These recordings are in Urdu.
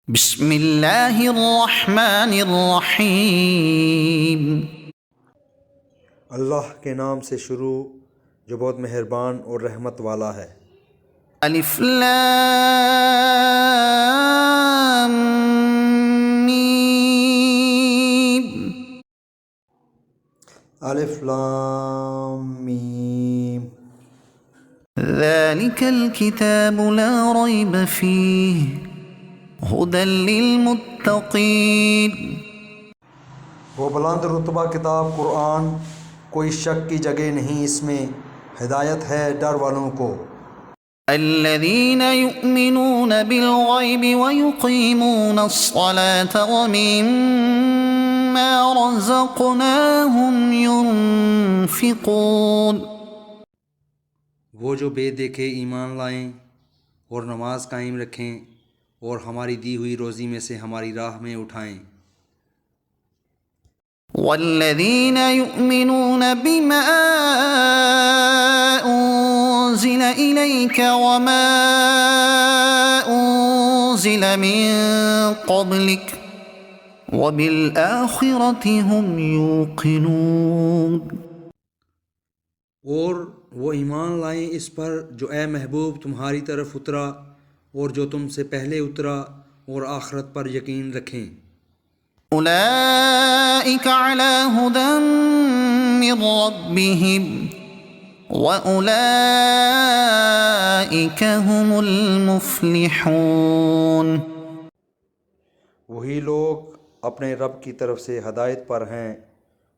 بسم اللہ الرحمن الرحیم۔ اللہ کے نام سے شروع جو بہت مہربان اور رحمت والا ہے۔ الف لام میم۔ الف لام میم۔ ذلك الكتاب لا ريب فيه هدى للمتقين۔ وہ بلند رتبہ کتاب قرآن، کوئی شک کی جگہ نہیں اس میں، ہدایت ہے ڈر والوں کو۔ الذين يؤمنون بالغيب ويقيمون الصلاة ومما رزقناهم ينفقون۔ وہ جو بے دیکھے ایمان لائیں اور نماز قائم رکھیں اور ہماری دی ہوئی روزی میں سے ہماری راہ میں اٹھائیں۔ والذین یؤمنون بما انزل الیک وما انزل من قبلک وبالآخرة هم یوقنون۔ اور وہ ایمان لائیں اس پر جو اے محبوب تمہاری طرف اترا اور جو تم سے پہلے اترا، اور آخرت پر یقین رکھیں۔ اولئک علی ھدی من ربہم واولئک هم المفلحون۔ وہی لوگ اپنے رب کی طرف سے ہدایت پر ہیں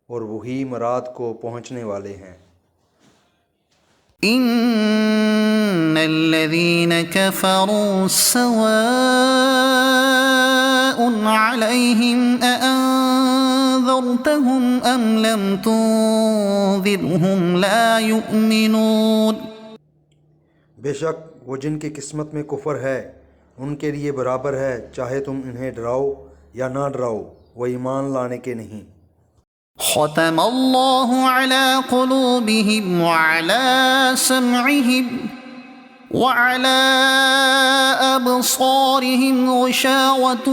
اور وہی مراد کو پہنچنے والے ہیں۔ ان الذین کفروا سواء علیہم اانذرتہم ام لم تنذرہم لا یؤمنون۔ بے شک وہ جن کی قسمت میں کفر ہے ان کے لیے برابر ہے، چاہے تم انہیں ڈراؤ یا نہ ڈراؤ، وہ ایمان لانے کے نہیں۔ ختم اللہ علی قلوبہم وعلی سمعہم وعلی ابصارہم غشاوۃ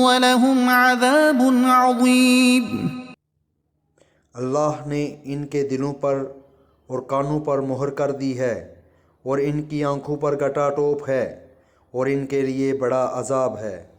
ولہم عذاب عظیم۔ اللہ نے ان کے دلوں پر اور کانوں پر مہر کر دی ہے، اور ان کی آنکھوں پر گٹا ٹوپ ہے، اور ان کے لیے بڑا عذاب ہے۔